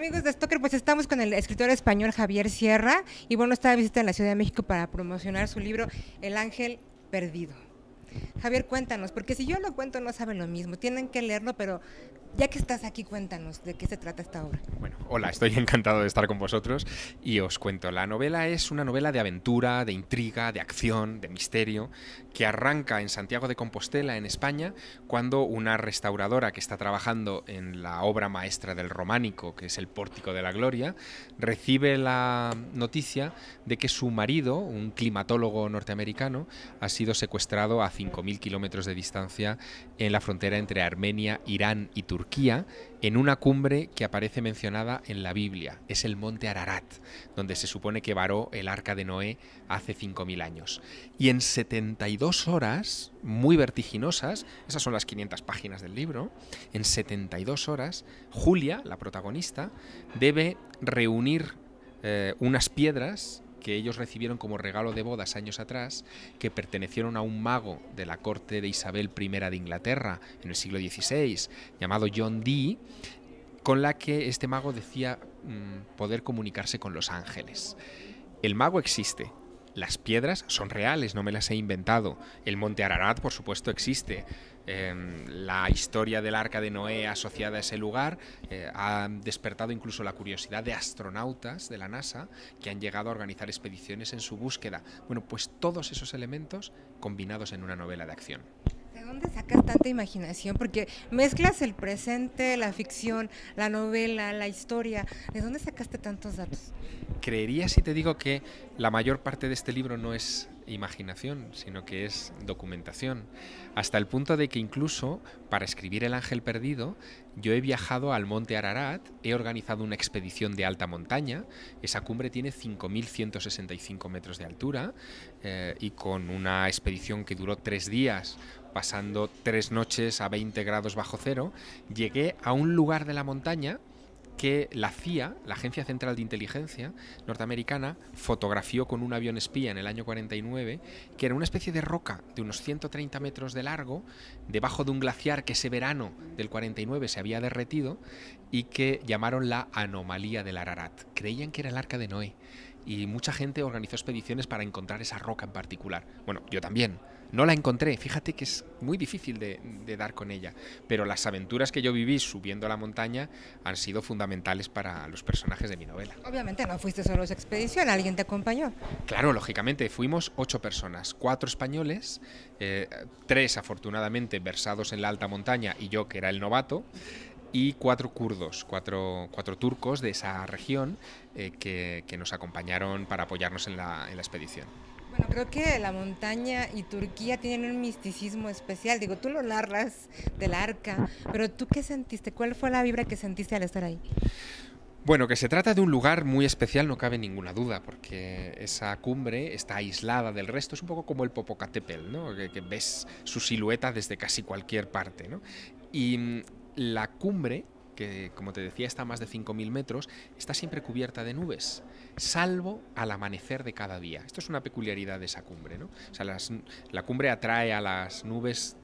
amigos de Stalker, pues estamos con el escritor español Javier Sierra y bueno, está de visita en la Ciudad de México para promocionar su libro El Ángel Perdido. Javier, cuéntanos, porque si yo lo cuento no saben lo mismo, tienen que leerlo, pero ya que estás aquí, cuéntanos de qué se trata esta obra. Bueno, hola, estoy encantado de estar con vosotros y os cuento. La novela es una novela de aventura, de intriga, de acción, de misterio, que arranca en Santiago de Compostela, en España, cuando una restauradora que está trabajando en la obra maestra del románico, que es el Pórtico de la Gloria, recibe la noticia de que su marido, un climatólogo norteamericano, ha sido secuestrado a 5.000 kilómetros de distancia en la frontera entre Armenia, Irán y Turquía, en una cumbre que aparece mencionada en la Biblia. Es el monte Ararat, donde se supone que varó el arca de Noé hace 5.000 años. Y en 72 horas, muy vertiginosas, esas son las 500 páginas del libro, en 72 horas, Julia, la protagonista, debe reunir unas piedras que ellos recibieron como regalo de bodas años atrás, que pertenecieron a un mago de la corte de Isabel I de Inglaterra en el siglo XVI, llamado John Dee, con la que este mago decía poder comunicarse con los ángeles. El mago existe. Las piedras son reales, no me las he inventado. El monte Ararat, por supuesto, existe. La historia del arca de Noé asociada a ese lugar ha despertado incluso la curiosidad de astronautas de la NASA que han llegado a organizar expediciones en su búsqueda. Bueno, pues todos esos elementos combinados en una novela de acción. ¿De dónde sacas tanta imaginación? Porque mezclas el presente, la ficción, la novela, la historia. ¿De dónde sacaste tantos datos? Creería si te digo que la mayor parte de este libro no es imaginación, sino que es documentación, hasta el punto de que incluso para escribir El Ángel Perdido yo he viajado al monte Ararat, he organizado una expedición de alta montaña, esa cumbre tiene 5.165 metros de altura y con una expedición que duró 3 días, pasando 3 noches a 20 grados bajo cero, llegué a un lugar de la montaña que la CIA, la Agencia Central de Inteligencia norteamericana, fotografió con un avión espía en el año 49, que era una especie de roca de unos 130 metros de largo, debajo de un glaciar que ese verano del 49 se había derretido y que llamaron la anomalía del Ararat. Creían que era el arca de Noé y mucha gente organizó expediciones para encontrar esa roca en particular. Bueno, yo también. No la encontré, fíjate que es muy difícil de dar con ella, pero las aventuras que yo viví subiendo a la montaña han sido fundamentales para los personajes de mi novela. Obviamente no fuiste solo a esa expedición, alguien te acompañó. Claro, lógicamente, fuimos 8 personas, 4 españoles, 3 afortunadamente versados en la alta montaña y yo que era el novato, y 4 kurdos, 4 turcos de esa región que nos acompañaron para apoyarnos en la expedición. Bueno, creo que la montaña y Turquía tienen un misticismo especial. Digo, tú lo narras del arca, pero ¿tú qué sentiste? ¿Cuál fue la vibra que sentiste al estar ahí? Bueno, que se trata de un lugar muy especial no cabe ninguna duda, porque esa cumbre está aislada del resto, es un poco como el Popocatépetl, ¿no? Que ves su silueta desde casi cualquier parte, ¿no? Y la cumbre, que como te decía está a más de 5.000 metros, está siempre cubierta de nubes, salvo al amanecer de cada día. Esto es una peculiaridad de esa cumbre, ¿no? O sea, la cumbre atrae a las nubes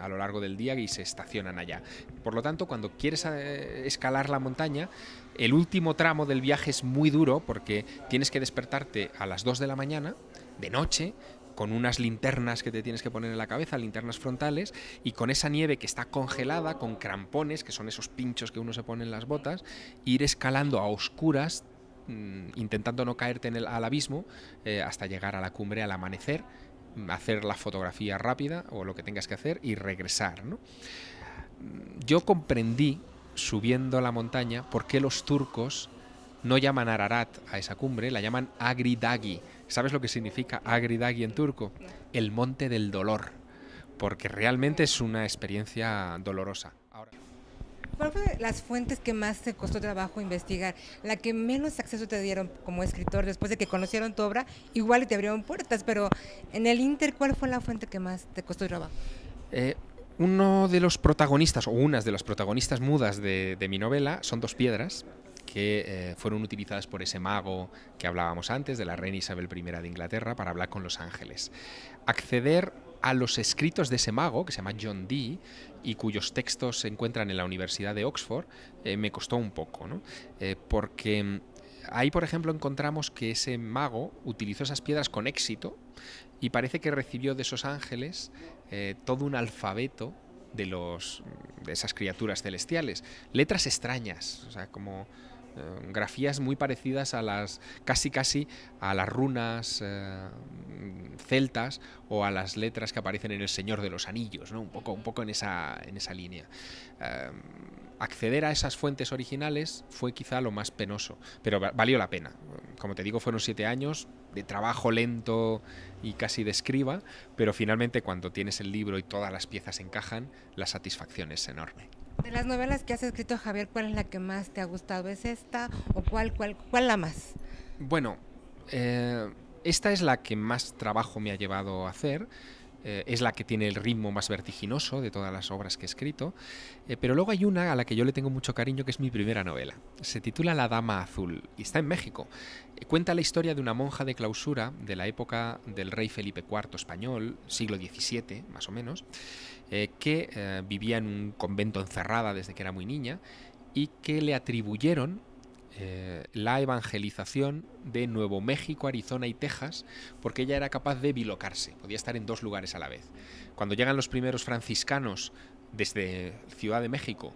a lo largo del día y se estacionan allá. Por lo tanto, cuando quieres escalar la montaña, el último tramo del viaje es muy duro porque tienes que despertarte a las 2 de la mañana, de noche, con unas linternas que te tienes que poner en la cabeza, linternas frontales, y con esa nieve que está congelada, con crampones, que son esos pinchos que uno se pone en las botas, ir escalando a oscuras, intentando no caerte al abismo, hasta llegar a la cumbre al amanecer, hacer la fotografía rápida o lo que tengas que hacer y regresar, ¿no? Yo comprendí, subiendo la montaña, por qué los turcos no llaman Ararat a esa cumbre, la llaman Agridagi. ¿Sabes lo que significa Agridagi en turco? El monte del dolor, porque realmente es una experiencia dolorosa. ¿Cuál fue las fuentes que más te costó trabajo investigar? La que menos acceso te dieron como escritor después de que conocieron tu obra, igual y te abrieron puertas, pero en el Inter, ¿cuál fue la fuente que más te costó trabajo? Uno de los protagonistas, o unas de las protagonistas mudas de mi novela, son 2 piedras que fueron utilizadas por ese mago que hablábamos antes, de la reina Isabel I de Inglaterra, para hablar con los ángeles. Acceder a los escritos de ese mago, que se llama John Dee, y cuyos textos se encuentran en la Universidad de Oxford, me costó un poco, ¿no? Porque ahí, por ejemplo, encontramos que ese mago utilizó esas piedras con éxito y parece que recibió de esos ángeles todo un alfabeto de esas criaturas celestiales. Letras extrañas, o sea, como grafías muy parecidas a las casi a las runas celtas o a las letras que aparecen en El Señor de los Anillos, ¿no? Un poco en esa línea. Acceder a esas fuentes originales fue quizá lo más penoso, pero valió la pena. Como te digo, fueron 7 años de trabajo lento y casi de escriba, pero finalmente cuando tienes el libro y todas las piezas encajan, la satisfacción es enorme. De las novelas que has escrito, Javier, ¿cuál es la que más te ha gustado? ¿Es esta o cuál la más? Bueno, esta es la que más trabajo me ha llevado a hacer. Es la que tiene el ritmo más vertiginoso de todas las obras que he escrito, pero luego hay una a la que yo le tengo mucho cariño, que es mi primera novela. Se titula La Dama Azul y está en México. Cuenta la historia de una monja de clausura de la época del rey Felipe IV español, siglo XVII más o menos, que vivía en un convento encerrada desde que era muy niña y que le atribuyeron la evangelización de Nuevo México, Arizona y Texas, porque ella era capaz de bilocarse, podía estar en 2 lugares a la vez. Cuando llegan los primeros franciscanos desde Ciudad de México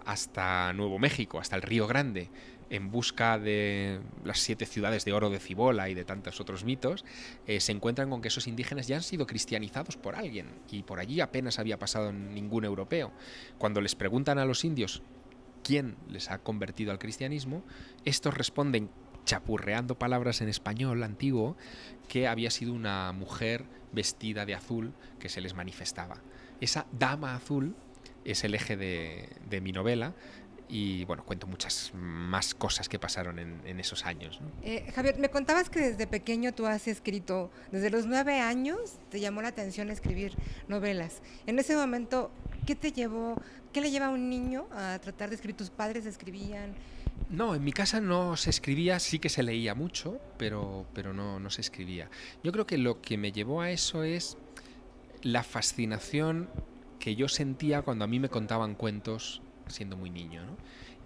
hasta Nuevo México, hasta el Río Grande, en busca de las 7 ciudades de oro de Cibola y de tantos otros mitos, se encuentran con que esos indígenas ya han sido cristianizados por alguien, y por allí apenas había pasado ningún europeo. Cuando les preguntan a los indios quién les ha convertido al cristianismo, estos responden chapurreando palabras en español antiguo que había sido una mujer vestida de azul que se les manifestaba. Esa dama azul es el eje de mi novela y bueno, cuento muchas más cosas que pasaron en esos años, ¿no? Javier, me contabas que desde pequeño tú has escrito, desde los 9 años te llamó la atención escribir novelas. En ese momento, ¿qué le lleva a un niño a tratar de escribir? ¿Tus padres escribían? No, en mi casa no se escribía, sí que se leía mucho, pero no se escribía. Yo creo que lo que me llevó a eso es la fascinación que yo sentía cuando a mí me contaban cuentos siendo muy niño, ¿no?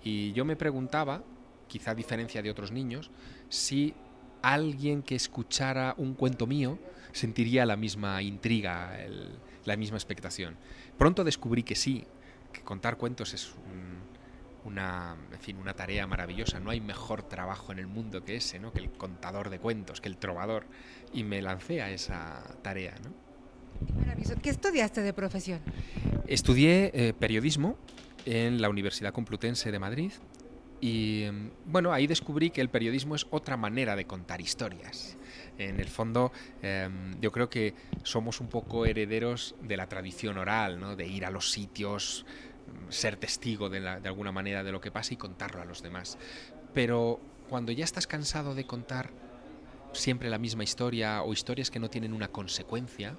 Y yo me preguntaba, quizá a diferencia de otros niños, si alguien que escuchara un cuento mío sentiría la misma intriga, la misma expectación. Pronto descubrí que sí, que contar cuentos es una tarea maravillosa. No hay mejor trabajo en el mundo que ese, ¿no? Que el contador de cuentos, que el trovador. Y me lancé a esa tarea, ¿no? Maravilloso. ¿Qué estudiaste de profesión? Estudié periodismo en la Universidad Complutense de Madrid y bueno, ahí descubrí que el periodismo es otra manera de contar historias. En el fondo, yo creo que somos un poco herederos de la tradición oral, ¿no? De ir a los sitios, ser testigo de alguna manera de lo que pasa y contarlo a los demás. Pero cuando ya estás cansado de contar siempre la misma historia o historias que no tienen una consecuencia,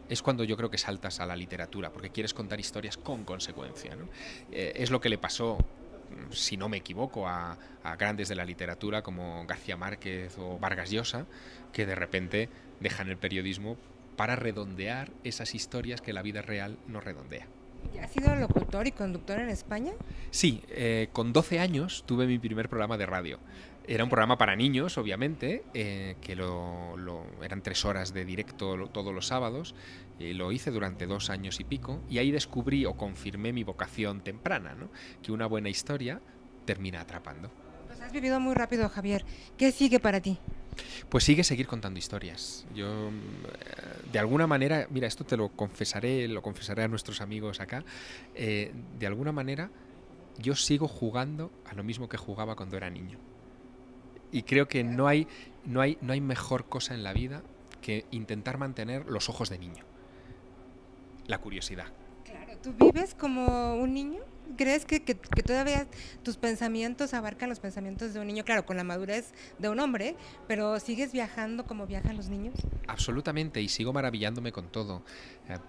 es cuando yo creo que saltas a la literatura, porque quieres contar historias con consecuencia, ¿no? Es lo que le pasó, si no me equivoco, a grandes de la literatura como García Márquez o Vargas Llosa, que de repente dejan el periodismo para redondear esas historias que la vida real no redondea. ¿Has sido locutor y conductor en España? Sí, con 12 años tuve mi primer programa de radio. Era un programa para niños, obviamente, que eran 3 horas de directo todos los sábados. Lo hice durante 2 años y pico y ahí descubrí o confirmé mi vocación temprana, ¿no? Que una buena historia termina atrapando. Pues has vivido muy rápido, Javier. ¿Qué sigue para ti? Pues seguir contando historias. Yo, de alguna manera, mira, esto te lo confesaré a nuestros amigos acá, de alguna manera yo sigo jugando a lo mismo que jugaba cuando era niño. Y creo que no hay mejor cosa en la vida que intentar mantener los ojos de niño. La curiosidad. Claro, ¿tú vives como un niño? ¿Crees que todavía tus pensamientos abarcan los pensamientos de un niño? Claro, con la madurez de un hombre, pero ¿sigues viajando como viajan los niños? Absolutamente, y sigo maravillándome con todo.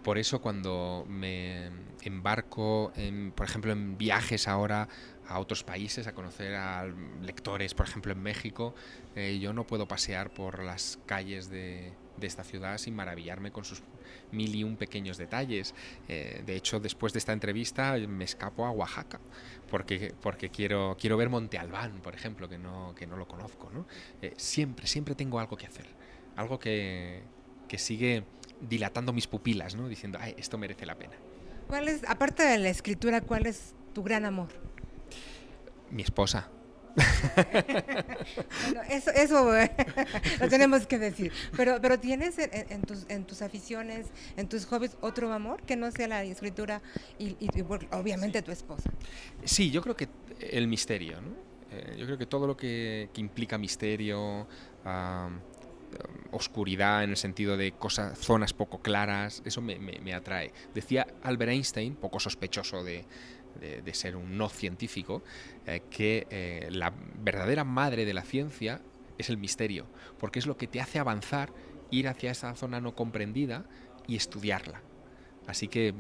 Por eso cuando me embarco, por ejemplo, en viajes ahora a otros países, a conocer a lectores, por ejemplo en México. Yo no puedo pasear por las calles de esta ciudad sin maravillarme con sus mil y un pequeños detalles. De hecho, después de esta entrevista me escapo a Oaxaca porque quiero ver Monte Albán, por ejemplo, que no lo conozco, ¿no? Siempre tengo algo que hacer, algo que sigue dilatando mis pupilas, ¿no? Diciendo, ay, esto merece la pena. ¿Cuál es, aparte de la escritura, cuál es tu gran amor? Mi esposa. Bueno, eso lo tenemos que decir. Pero ¿tienes en tus aficiones, en tus hobbies, otro amor que no sea la escritura y obviamente tu esposa? Sí, yo creo que el misterio, ¿no? Yo creo que todo lo que implica misterio, oscuridad en el sentido de zonas poco claras, eso me atrae. Decía Albert Einstein, poco sospechoso de ser un no científico, que la verdadera madre de la ciencia es el misterio, porque es lo que te hace avanzar, ir hacia esa zona no comprendida y estudiarla. Así que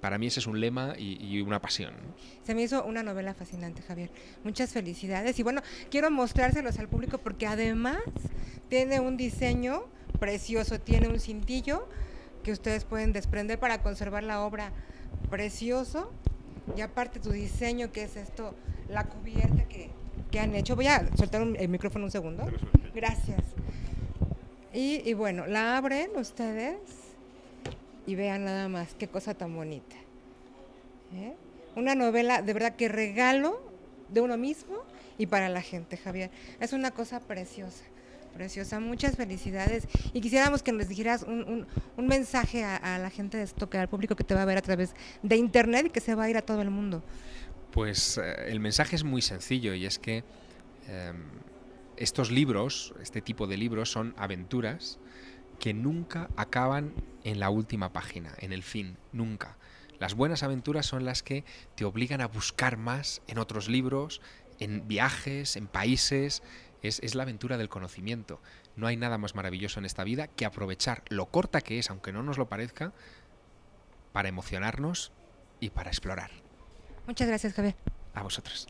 para mí ese es un lema y una pasión, ¿no? Se me hizo una novela fascinante, Javier. Muchas felicidades. Y bueno, quiero mostrárselos al público porque además tiene un diseño precioso, tiene un cintillo que ustedes pueden desprender para conservar la obra, precioso. Y aparte tu diseño, que es esto, la cubierta que han hecho. Voy a soltar el micrófono un segundo. Gracias. Y bueno, la abren ustedes y vean nada más, qué cosa tan bonita. Una novela de verdad que regalo de uno mismo y para la gente, Javier. Es una cosa preciosa, preciosa. Muchas felicidades. Y quisiéramos que nos dijeras un mensaje a la gente de esto, al público que te va a ver a través de internet y que se va a ir a todo el mundo. Pues el mensaje es muy sencillo y es que estos libros, este tipo de libros, son aventuras que nunca acaban en la última página, en el fin, nunca. Las buenas aventuras son las que te obligan a buscar más en otros libros, en viajes, en países. Es la aventura del conocimiento. No hay nada más maravilloso en esta vida que aprovechar lo corta que es, aunque no nos lo parezca, para emocionarnos y para explorar. Muchas gracias, Javier. A vosotros.